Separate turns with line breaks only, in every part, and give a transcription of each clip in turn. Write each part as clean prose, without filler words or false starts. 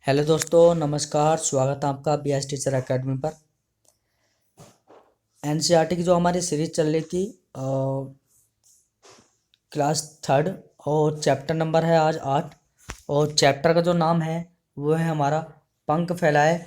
Hello दोस्तों, नमस्कार। स्वागत है आपका BS टीचर एकेडमी पर। एनसीईआरटी की जो हमारी सीरीज चल रही थी क्लास थर्ड, और चैप्टर नंबर है आज 8। और चैप्टर का जो नाम है वो है हमारा पंख फैलाए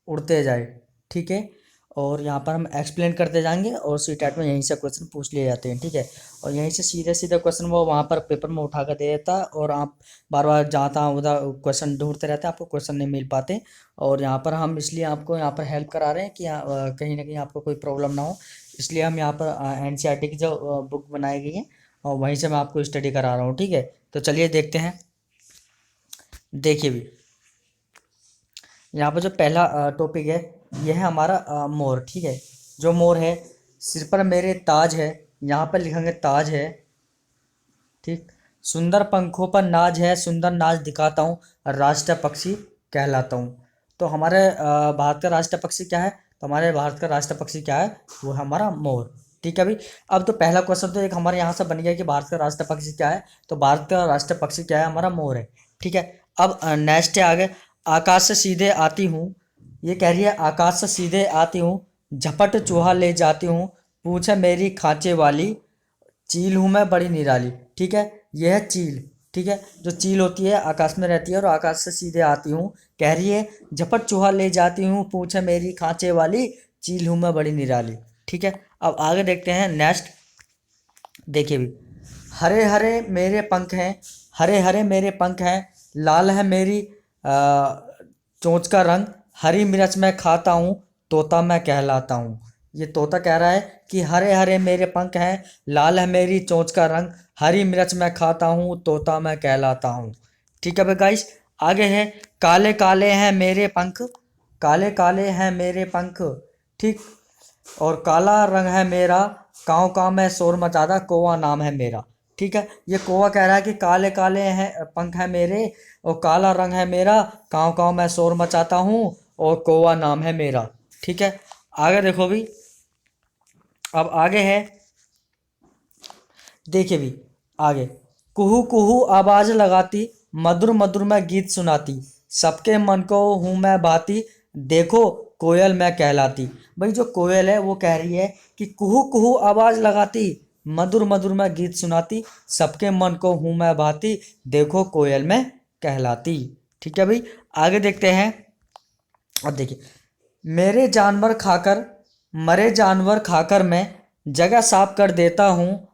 उड़ते जाए। ठीक है। और यहाँ पर हम एक्सप्लेन करते जाएंगे और सीटेट में यहीं से क्वेश्चन पूछ लिए जाते हैं। ठीक है। और यहीं से सीधे सीधे क्वेश्चन वो वहाँ पर पेपर में उठा कर दे देता है, और आप बार बार जहाँ तहाँ उधर क्वेश्चन ढूंढते रहते हैं, आपको क्वेश्चन नहीं मिल पाते। और यहाँ पर हम इसलिए आपको यहाँ पर हेल्प करा रहे हैं कि कहीं ना कहीं आपको कोई प्रॉब्लम ना हो। इसलिए हम यहाँ पर एनसीईआरटी की जो बुक बनाई गई है और वहीं से मैं आपको स्टडी करा रहा हूँ। ठीक है। तो चलिए देखते हैं। देखिए भी, यहाँ पर जो पहला टॉपिक है यह है हमारा मोर। ठीक है। जो मोर है, सिर पर मेरे ताज है, यहाँ पर लिखेंगे ताज है। ठीक। सुंदर पंखों पर नाज है, सुंदर नाच दिखाता हूँ, राष्ट्र पक्षी कहलाता हूँ। तो हमारे भारत का राष्ट्र पक्षी क्या है? तो हमारे भारत का राष्ट्र पक्षी क्या है? वो है हमारा मोर। ठीक है भाई। अब तो पहला क्वेश्चन तो एक हमारे यहाँ से बन गया कि भारत का राष्ट्र पक्षी क्या है। तो भारत का राष्ट्र पक्षी क्या है? हमारा मोर है। ठीक है। अब नेक्स्ट है आगे। आकाश से सीधे आती हूँ, ये कह रही है आकाश से सीधे आती हूँ, झपट चूहा ले जाती हूँ, पूछे मेरी खांचे वाली, चील हूँ मैं बड़ी निराली। ठीक है। यह है चील। ठीक है। जो चील होती है आकाश में रहती है और आकाश से सीधे आती हूँ, कह रही है झपट चूहा ले जाती हूँ, पूछे मेरी खांचे वाली, चील हूँ मैं बड़ी निराली। ठीक है। अब आगे देखते हैं नेक्स्ट। देखिए भी, हरे हरे मेरे पंख हैं, हरे हरे मेरे पंख हैं, लाल है मेरी चोंच का रंग, हरी मिर्च मैं खाता हूँ, तोता मैं कहलाता हूँ। ये तोता कह रहा है कि हरे हरे मेरे पंख हैं, लाल है मेरी चोंच का रंग, हरी मिर्च मैं खाता हूँ, तोता मैं कहलाता हूँ। ठीक है भाई गाइस। आगे है, काले काले हैं मेरे पंख, काले काले हैं मेरे पंख। ठीक। और काला रंग है मेरा, काँव काँव में शोर मचाता, कौवा नाम है मेरा। ठीक है। ये कौवा कह रहा है कि काले काले हैं पंख है मेरे और काला रंग है मेरा, काँव काँव मैं शोर मचाता हूँ और कौवा नाम है मेरा। ठीक है। आगे देखो भी। अब आगे है, देखिए भी आगे, कुहू कुहू आवाज लगाती, मधुर मधुर मैं गीत सुनाती, सबके मन को हूँ मैं भाती, देखो कोयल मैं कहलाती। भाई जो कोयल है वो कह रही है कि कुहू कुहू आवाज लगाती, मधुर मधुर मैं गीत सुनाती, सबके मन को हूँ मैं भाती, देखो कोयल मैं कहलाती। ठीक है भाई। आगे देखते हैं। अब देखिए, मेरे जानवर खाकर, मरे जानवर खाकर मैं जगह साफ कर देता हूँ,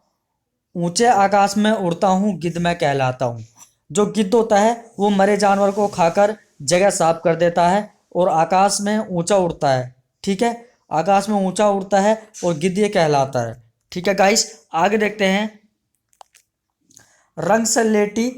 ऊंचे आकाश में उड़ता हूँ, गिद्ध मैं कहलाता हूँ। जो गिद्ध होता है वो मरे जानवर को खाकर जगह साफ कर देता है और आकाश में ऊंचा उड़ता है। ठीक है। आकाश में ऊंचा उड़ता है और गिद्ध ये कहलाता है। ठीक है गाइस। आगे देखते हैं। रंग से लेटी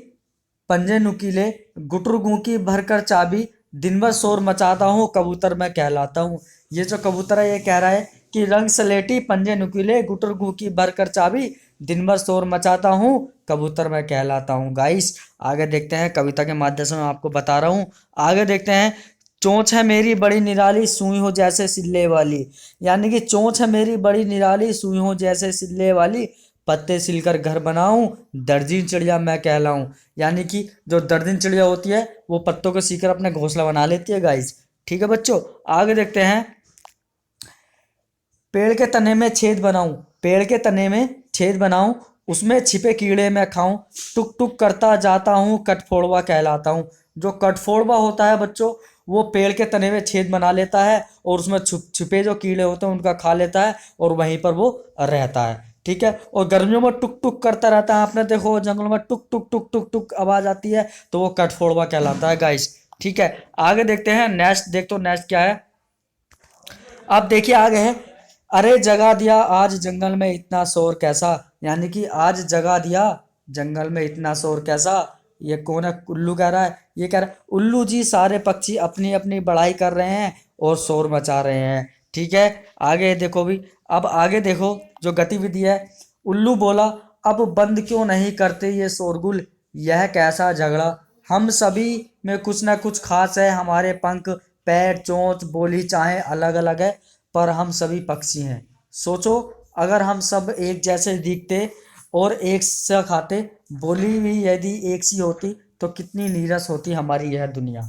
पंजे नुकीले, गुटुर गूं की भरकर चाबी, दिन भर शोर मचाता हूँ, कबूतर मैं कहलाता हूँ। ये जो कबूतर है ये कह रहा है कि रंग सलेटी पंजे नुकीले, गुटुर गूं की भरकर चाबी, दिन भर शोर मचाता हूँ, कबूतर मैं कहलाता हूँ। गाइस आगे देखते हैं, कविता के माध्यम से मैं आपको बता रहा हूँ। आगे देखते हैं। चोंच है मेरी बड़ी निराली, सुई हो जैसे सिल्ले वाली, यानी कि चोंच है मेरी बड़ी निराली, सुई हो जैसे सिल्ले वाली, पत्ते सिलकर घर बनाऊं, दर्जी चिड़िया मैं कहलाऊं। यानी कि जो दर्जन चिड़िया होती है वो पत्तों को सीकर अपने घोंसला बना लेती है गाइस। ठीक है बच्चों। आगे देखते हैं। पेड़ के तने में छेद बनाऊं, पेड़ के तने में छेद बनाऊं, उसमें छिपे कीड़े मैं खाऊं, टुक टुक करता जाता हूँ, कटफोड़वा कहलाता हूँ। जो कटफोड़वा होता है बच्चों, वो पेड़ के तने में छेद बना लेता है और उसमें छिपे जो कीड़े होते हैं उनका खा लेता है और वहीं पर वो रहता है। ठीक है। और गर्मियों में टुक टुक करता रहता है। आपने देखो जंगल में टुक टुक टुक टुक टुक आवाज आती है तो वो कटफोड़वा कहलाता है गाइस। ठीक है। आगे देखते हैं नेक्स्ट। देख तो नेक्स्ट क्या है। अब देखिए आगे है, अरे जगा दिया आज जंगल में इतना शोर कैसा, यानी कि आज जगा दिया जंगल में इतना शोर कैसा। ये कौन है? उल्लू कह रहा है। ये कह रहा है उल्लू जी सारे पक्षी अपनी अपनी बड़ाई कर रहे हैं और शोर मचा रहे हैं। ठीक है। आगे देखो भी। अब आगे देखो जो गतिविधि है। उल्लू बोला, अब बंद क्यों नहीं करते ये शोरगुल, यह कैसा झगड़ा, हम सभी में कुछ ना कुछ खास है, हमारे पंख पैर चोंच बोली चाहे अलग अलग है, पर हम सभी पक्षी हैं। सोचो, अगर हम सब एक जैसे दिखते और एक सा खाते, बोली भी यदि एक सी होती तो कितनी नीरस होती हमारी यह दुनिया।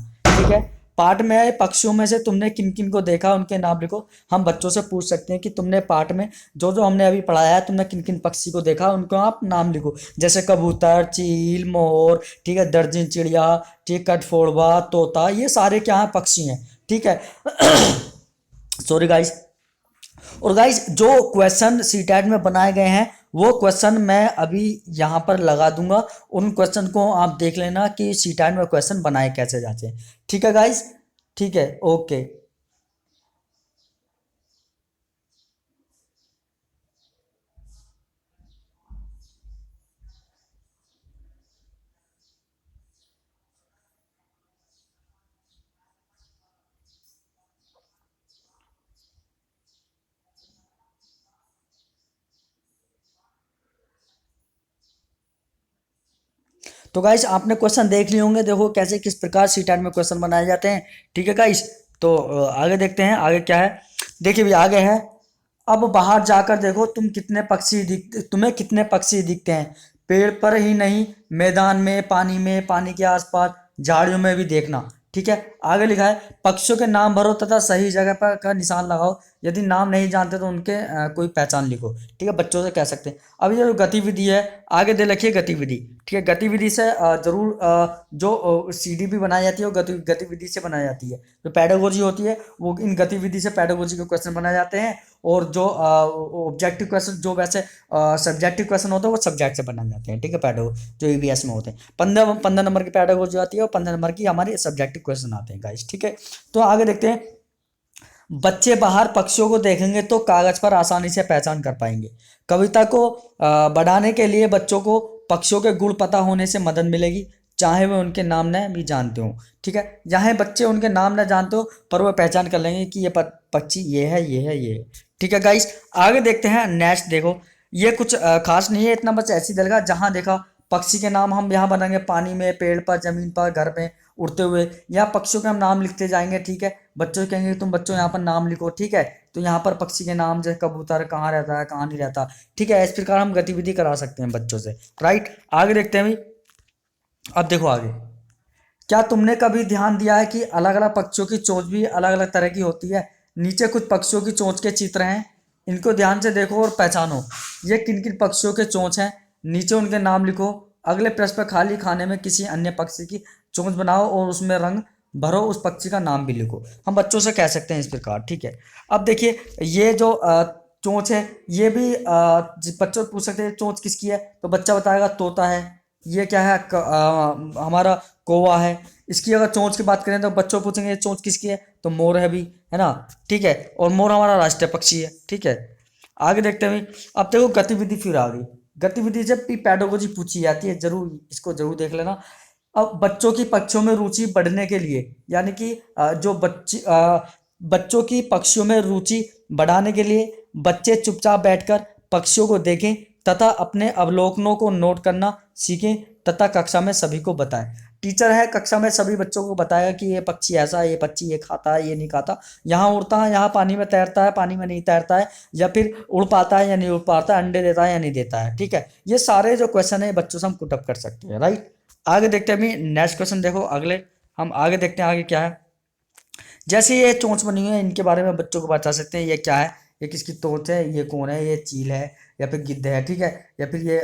ठीक है। पाठ में आए पक्षियों में से तुमने किन किन को देखा, उनके नाम लिखो। हम बच्चों से पूछ सकते हैं कि तुमने पाठ में जो जो हमने अभी पढ़ाया है, तुमने किन किन पक्षी को देखा, उनको आप नाम लिखो। जैसे कबूतर, चील, मोर, ठीक है, दर्जन चिड़िया, ठीक, कठफोड़वा, तोता, ये सारे क्या हैं, पक्षी हैं, ठीक है। Sorry guys. और गाइस जो क्वेश्चन सीटेट में बनाए गए हैं वो क्वेश्चन मैं अभी यहाँ पर लगा दूंगा, उन क्वेश्चन को आप देख लेना कि सीटेट में क्वेश्चन बनाए कैसे जाते हैं, ठीक है गाइस, ठीक है, ओके। तो गाइस आपने क्वेश्चन देख लिए होंगे, देखो कैसे किस प्रकार सीटेट में क्वेश्चन बनाए जाते हैं, ठीक है गाइस। तो आगे देखते हैं आगे क्या है। देखिए भी आगे है, अब बाहर जाकर देखो तुम्हें कितने पक्षी दिखते हैं, पेड़ पर ही नहीं, मैदान में, पानी में, पानी के आसपास, झाड़ियों में भी देखना, ठीक है। आगे लिखा है पक्षियों के नाम भरो तथा सही जगह पर का निशान लगाओ, यदि नाम नहीं जानते तो उनके कोई पहचान लिखो, ठीक है, बच्चों से कह सकते हैं। अब ये जो गतिविधि है आगे दे रखिए गतिविधि, ठीक है। गतिविधि से जरूर जो सीडी बनाई जाती है वो गतिविधि से बनाई जाती है। जो पैडागोजी होती है वो इन गतिविधि से पैडागोजी के क्वेश्चन बनाए जाते हैं, और जो ऑब्जेक्टिव क्वेश्चन जो वैसे सब्जेक्टिव क्वेश्चन होते हैं वो सब्जेक्ट से बनाए जाते हैं, ठीक है। पैडागो जो ईवीएस में होते हैं 15 नंबर की पैडागोजी आती है और 15 नंबर की हमारी सब्जेक्टिव क्वेश्चन आते हैं गाइस, ठीक है। तो आगे देखते हैं, बच्चे बाहर पक्षियों को देखेंगे तो कागज पर आसानी से पहचान कर पाएंगे। कविता को बढ़ाने के लिए बच्चों को पक्षियों के गुण पता होने से मदद मिलेगी, चाहे वे उनके नाम न भी जानते हो, ठीक है। चाहे बच्चे उनके नाम न जानते हो पर वो पहचान कर लेंगे कि ये पक्षी ये है, ये है, ये है, ठीक है गाइस। आगे देखते हैं नेक्स्ट, देखो ये कुछ खास नहीं है, इतना बस ऐसी दलगा जहां देखा पक्षी के नाम हम यहाँ बनाएंगे, पानी में, पेड़ पर, जमीन पर, घर में उड़ते हुए, यहाँ पक्षियों के हम नाम लिखते जाएंगे, ठीक है। बच्चों कहेंगे तुम बच्चों यहाँ पर नाम लिखो, ठीक है। तो यहाँ पर पक्षी के नाम जैसे कबूतर कहाँ रहता है, कहाँ नहीं रहता, ठीक है। इस प्रकार हम गतिविधि करा सकते हैं बच्चों से, राइट। आगे देखते हैं भाई, अब देखो आगे, क्या तुमने कभी ध्यान दिया है कि अलग अलग पक्षियों की चोंच भी अलग अलग तरह की होती है। नीचे कुछ पक्षियों की चोंच के चित्र हैं, इनको ध्यान से देखो और पहचानो ये किन किन पक्षियों के चोंच हैं, नीचे उनके नाम लिखो। अगले प्रश्न पर खाली खाने में किसी अन्य पक्षी की चोंच बनाओ और उसमें रंग भरो, उस पक्षी का नाम भी लिखो। हम बच्चों से कह सकते हैं इस प्रकार, ठीक है। अब देखिए ये जो चोंच है ये भी बच्चों पूछ सकते हैं चोंच किसकी है, तो बच्चा बताएगा तोता है। ये क्या है, हमारा कौवा है। इसकी अगर चोंच की बात करें तो बच्चों पूछेंगे ये चोंच किसकी है, तो मोर है भी, है ना, ठीक है। और मोर हमारा राष्ट्रीय पक्षी है, ठीक है। आगे देखते हैं। अब देखो गतिविधि फिर आ गई, गतिविधि जब भी पैडागोजी पूछी जाती है जरूर इसको जरूर देख लेना। अब बच्चों की पक्षियों में रुचि बढ़ने के लिए, यानी कि बच्चों की पक्षियों में रुचि बढ़ाने के लिए बच्चे चुपचाप बैठकर पक्षियों को देखें तथा अपने अवलोकनों को नोट करना सीखें तथा कक्षा में सभी को बताएं। टीचर है कक्षा में सभी बच्चों को बताएगा कि ये पक्षी ऐसा है, ये पक्षी ये खाता है, ये नहीं खाता, यहाँ उड़ता है, यहाँ पानी में तैरता है, पानी में नहीं तैरता है, या फिर उड़ पाता है या नहीं उड़ पाता है, अंडे देता है या नहीं देता है, ठीक है। ये सारे जो क्वेश्चन है बच्चों से हम पुटअप कर सकते हैं, राइट। आगे देखते हैं अभी नेक्स्ट क्वेश्चन, देखो अगले हम आगे देखते हैं आगे क्या है। जैसे ये चोंच बनी हुई है इनके बारे में बच्चों को बता सकते हैं, ये क्या है, ये किसकी चोंच है, ये कौन है, ये चील है या फिर गिद्ध है, ठीक है, या फिर ये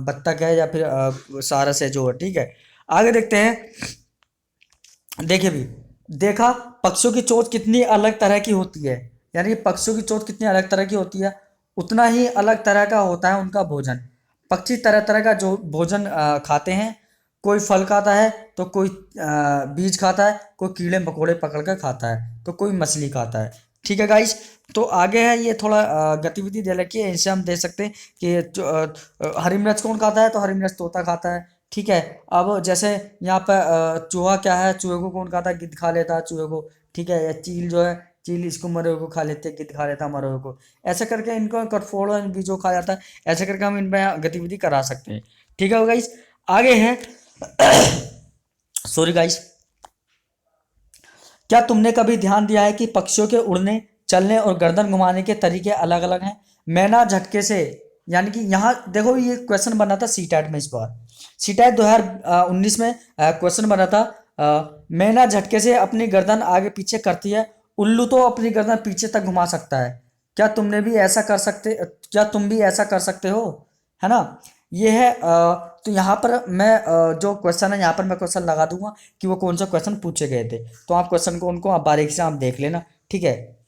बत्तख है या फिर सारस है जो है, ठीक है। आगे देखते हैं, देखिए भी देखा पक्षियों की चोंच कितनी अलग तरह की होती है, यानी पक्षियों की चोंच कितनी अलग तरह की होती है, उतना ही अलग तरह का होता है उनका भोजन। पक्षी तरह तरह का जो भोजन खाते हैं, कोई फल खाता है तो कोई बीज खाता है, कोई कीड़े मकोड़े पकड़ कर खाता है, तो कोई मछली खाता है, ठीक है गाइस। तो आगे है ये थोड़ा गतिविधि दे रखी है, इनसे हम दे सकते हैं कि हरी मिर्च कौन खाता है, तो हरी मिर्च तोता खाता है, ठीक है। अब जैसे यहाँ पर चूहा क्या है, चूहे को कौन खाता है, गिद्ध खा लेता है चूहे को, ठीक है। या चील जो है, चील इसको मरे हुए को खा लेते हैं, गिद्ध खा लेता है मरे हुए को, ऐसे करके इनको कटफोड़ भी जो खा जाता है, ऐसे करके हम इनमें गतिविधि करा सकते हैं, ठीक है गाइस। आगे है सॉरी गाइस, क्या तुमने कभी ध्यान दिया है कि पक्षियों के उड़ने, चलने और गर्दन घुमाने के तरीके अलग अलग हैं। मैना झटके से, यानी कि यहाँ देखो ये क्वेश्चन बना था सीटेट में, इस बार सीटेट 2019 में क्वेश्चन बना था, मैना झटके से अपनी गर्दन आगे पीछे करती है, उल्लू तो अपनी गर्दन पीछे तक घुमा सकता है। क्या तुमने भी ऐसा कर सकते क्या तुम भी ऐसा कर सकते हो, है ना। ये है तो यहाँ पर मैं जो क्वेश्चन है यहाँ पर मैं क्वेश्चन लगा दूंगा कि वो कौन सा क्वेश्चन पूछे गए थे। तो आप क्वेश्चन को उनको आप बारीकी से आप देख लेना, ठीक है।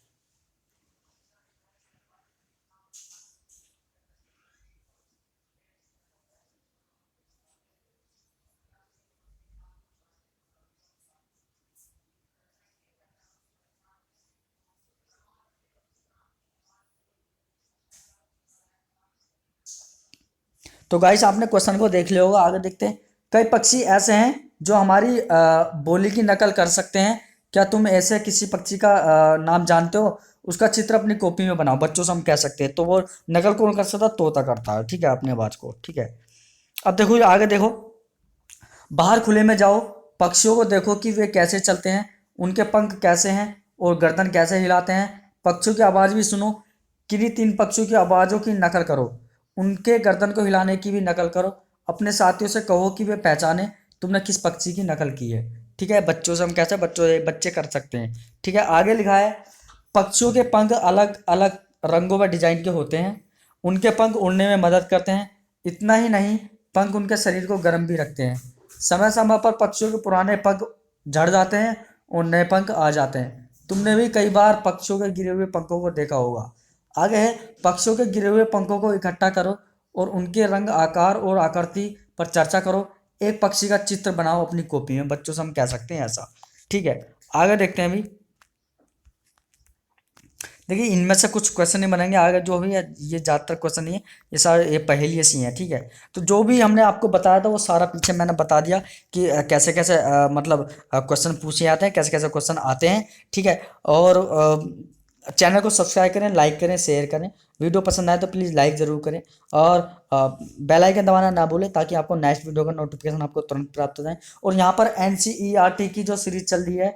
तो गाइस आपने क्वेश्चन को देख लिया होगा, आगे देखते हैं। कई पक्षी ऐसे हैं जो हमारी बोली की नकल कर सकते हैं। क्या तुम ऐसे किसी पक्षी का नाम जानते हो? उसका चित्र अपनी कॉपी में बनाओ, बच्चों से हम कह सकते हैं। तो वो नकल कौन कर सकता है? तोता करता है, ठीक है, अपनी आवाज को, ठीक है। अब देखो आगे देखो, बाहर खुले में जाओ, पक्षियों को देखो कि वे कैसे चलते हैं, उनके पंख कैसे हैं और गर्दन कैसे हिलाते हैं। पक्षियों की आवाज़ भी सुनो, किन्हीं 3 पक्षियों की आवाज़ों की नकल करो, उनके गर्दन को हिलाने की भी नकल करो। अपने साथियों से कहो कि वे पहचाने तुमने किस पक्षी की नकल की है, ठीक है। बच्चों से हम कैसे बच्चे कर सकते हैं, ठीक है। आगे लिखा है, पक्षियों के पंख अलग अलग रंगों व डिजाइन के होते हैं, उनके पंख उड़ने में मदद करते हैं। इतना ही नहीं, पंख उनके शरीर को गर्म भी रखते हैं। समय समय पर पक्षियों के पुराने पंख झड़ जाते हैं और नए पंख आ जाते हैं। तुमने भी कई बार पक्षियों के गिरे हुए पंखों को देखा होगा। आगे है, पक्षियों के गिरे हुए पंखों को इकट्ठा करो और उनके रंग, आकार और आकृति पर चर्चा करो। एक पक्षी का चित्र बनाओ अपनी कॉपी में, बच्चों से हम कह सकते हैं ऐसा, ठीक है। आगे देखते हैं अभी। देखिए इनमें से कुछ क्वेश्चन नहीं बनेंगे, आगे जो भी है ये ज़्यादातर क्वेश्चन नहीं है, ये सारे ये पहेली सी हैं, ठीक है। तो जो भी हमने आपको बताया था वो सारा पीछे मैंने बता दिया कि कैसे कैसे मतलब क्वेश्चन पूछे जाते हैं, कैसे कैसे क्वेश्चन आते हैं, ठीक है। और चैनल को सब्सक्राइब करें, लाइक करें, शेयर करें। वीडियो पसंद आए तो प्लीज़ लाइक ज़रूर करें और बेल आइकन दबाना ना भूलें ताकि आपको नेक्स्ट वीडियो का नोटिफिकेशन आपको तुरंत प्राप्त हो जाए। और यहाँ पर NCERT की जो सीरीज चल रही है,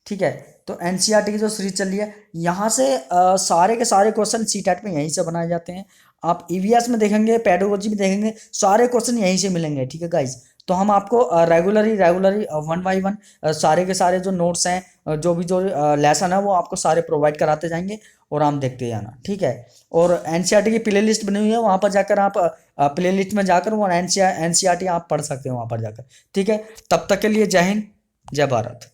ठीक है, तो एनसीईआरटी की जो सीरीज चल रही है, यहाँ से सारे के सारे क्वेश्चन सीटेट में यहीं से बनाए जाते हैं। आप ईवीएस में देखेंगे, पेडागोजी में देखेंगे, सारे क्वेश्चन यहीं से मिलेंगे, ठीक है गाइज। तो हम आपको रेगुलरली 1 बाई 1 सारे के सारे जो नोट्स हैं, जो भी जो लेसन है वो आपको सारे प्रोवाइड कराते जाएंगे और आप देखते जाना, ठीक है। और एनसीईआरटी की प्ले लिस्ट बनी हुई है, वहाँ पर जाकर आप प्ले लिस्ट में जाकर वो एनसीईआरटी आप पढ़ सकते हो वहाँ पर जाकर, ठीक है। तब तक के लिए जय हिंद, जय भारत।